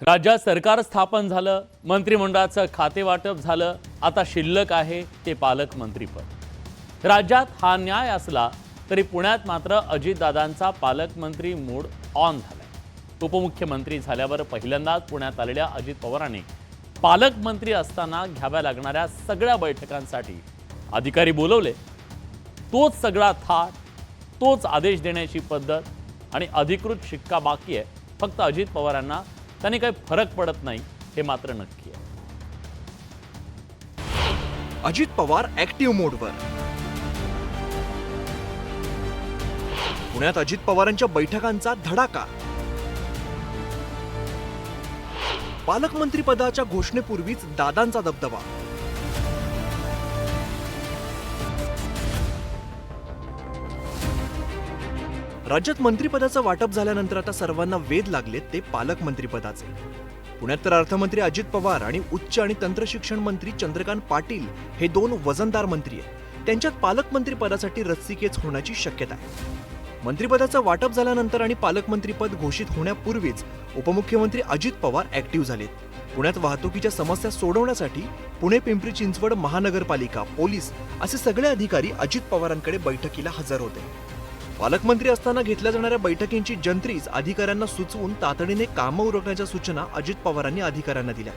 राज्यात सरकार स्थापन झालं, मंत्रिमंडळाचं खाते वाटप झालं, आता शिल्लक आहे ते पालकमंत्रीपद। राज्यात हा न्याय असला तरी पुण्यात मात्र अजितदादांचा पालकमंत्री मूड ऑन झालाय। उपमुख्यमंत्री झाल्यावर पहिल्यांदाच पुण्यात आलेल्या अजित पवारांनी पालकमंत्री असताना घ्याव्या लागणाऱ्या सगळ्या बैठकांसाठी अधिकारी बोलवले। तोच सगळा थाट, तोच आदेश देण्याची पद्धत आणि अधिकृत शिक्का बाकी आहे। फक्त अजित पवारांना त्यांनी काही फरक पडत नाही हे मात्र नक्की आहे। अजित पवार ऍक्टिव्ह मोडवर। पुण्यात अजित पवारांच्या बैठकांचा धडाका। पालकमंत्री पदाच्या घोषणेपूर्वीच दादांचा दबदबा। राज्यात मंत्रिपदाचं वाटप झाल्यानंतर आता सर्वांना वेध लागलेत ते पालकमंत्री पदाचे। पुण्यात तर अर्थमंत्री अजित पवार आणि उच्च आणि तंत्रशिक्षण मंत्री चंद्रकांत पाटील हे दोन वजनदार मंत्री आहेत। त्यांच्यात पालकमंत्री पदासाठी रस्सीखेच होण्याची शक्यता आहे। मंत्रिपदाचं वाटप झाल्यानंतर आणि पालकमंत्रीपद घोषित होण्यापूर्वीच उपमुख्यमंत्री अजित पवार ऍक्टिव्ह झालेत। पुण्यात वाहतुकीच्या समस्या सोडवण्यासाठी पुणे पिंपरी चिंचवड महानगरपालिका, पोलीस असे सगळे अधिकारी अजित पवारांकडे बैठकीला हजर होते। पालकमंत्री असताना घेतल्या जाणाऱ्या बैठकींची जंत्रीच अधिकाऱ्यांना सुचवून तातडीने कामं उरकण्याच्या सूचना अजित पवारांनी अधिकाऱ्यांना दिल्या।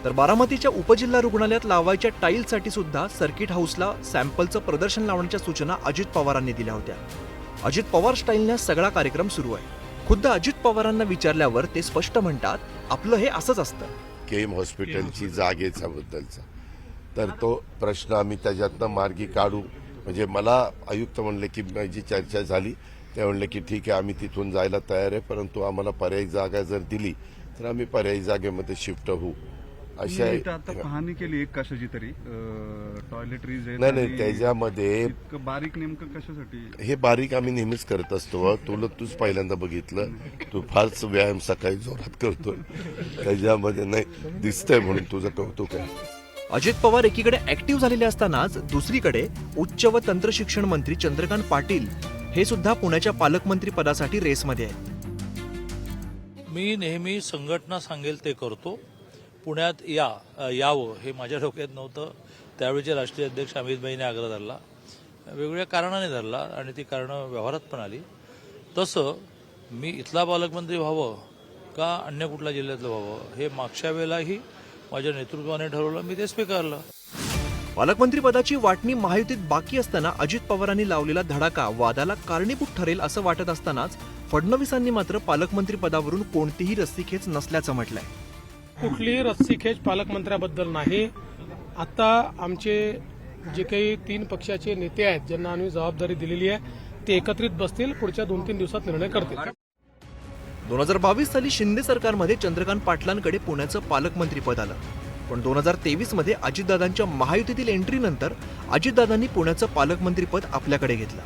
तर बारामतीच्या उपजिल्हा रुग्णालयात लावायच्या टाईल्ससाठी सुद्धा सर्किट हाऊसला सॅम्पलचं प्रदर्शन लावण्याच्या सूचना अजित पवारांनी दिल्या होत्या। अजित पवार स्टाईलने सगळा कार्यक्रम सुरू आहे। खुद्द अजित पवारांना विचारल्यावर ते स्पष्ट म्हणतात, आपलं हे असंच असतं। केम हॉस्पिटलची जागेचा बद्दलचा तर तो प्रश्न आम्ही त्याच्यातनं मार्गी काढू। म्हणजे मला आयुक्त म्हणले की माझी चर्चा झाली, ते म्हणले की ठीक आहे आम्ही तिथून जायला तयार आहे, परंतु आम्हाला पर्यायी जागा जर दिली तर आम्ही पर्यायी जागेमध्ये शिफ्ट होऊ। अशा आता पाहणी केली एक कशाची तरी टॉयलेटरीज नाही त्याच्यामध्ये बारीक नेमकं कशासाठी हे बारीक आम्ही नेहमीच करत असतो। तूच पहिल्यांदा बघितलं, तू फारच व्यायाम सकाळी जोरात करतो, त्याच्यामध्ये नाही दिसतंय म्हणून तुझं कौतुक आहे। अजित पवार एकीकडे ऍक्टिव्ह झालेले असतानाच दुसरीकडे उच्च व तंत्रशिक्षण मंत्री चंद्रकांत पाटील हे सुद्धा पुण्याच्या पालकमंत्री पदासाठी रेसमध्ये आहेत। मी नेहमी संघटना सांगेल ते करतो। पुण्यात यावं हे माझ्या डोक्यात नव्हतं। त्यावेळीचे राष्ट्रीय अध्यक्ष अमित भाईने आग्रह धरला, वेगवेगळ्या कारणाने धरला आणि ती कारणं व्यवहारात पण आली। तसं मी इथला पालकमंत्री व्हावं का अन्य कुठल्या जिल्ह्यातलं व्हावं हे मागच्या वेळेलाही माझ्या नेतृत्वाने ठरवलं, मी ते स्वीकारलं। पालकमंत्री पदाची वाटणी महायुतीत बाकी असताना अजित पवारांनी लावलेला धडाका वादाला कारणीभूत ठरेल असं वाटत असतानाच फडणवीसांनी मात्र पालकमंत्री पदावरून कोणतीही रस्सीखेच नसल्याचं म्हटलंय। कुठलीही रस्सीखेच पालकमंत्र्याबद्दल नाही। आता आमचे जे काही 3 पक्षाचे नेते आहेत ज्यांना आम्ही जबाबदारी दिलेली आहे ते एकत्रित बसतील, पुढच्या 2-3 दिवसात निर्णय करतील। 2022 साली शिंदे सरकारमध्ये चंद्रकांत पाटलांकडे पुण्याचं पालकमंत्री पद आलं, पण 2023 मध्ये अजितदादांच्या महायुतीतील एंट्रीनंतर अजितदादांनी पुण्याचं पालकमंत्री पद आपल्याकडे घेतलं।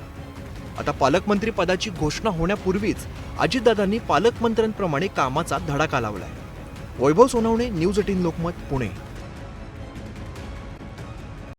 आता पालकमंत्री पदाची घोषणा होण्यापूर्वीच अजितदादांनी पालकमंत्र्यांप्रमाणे कामाचा धडाका लावलाय। वैभव सोनवणे, न्यूज 18 लोकमत, पुणे।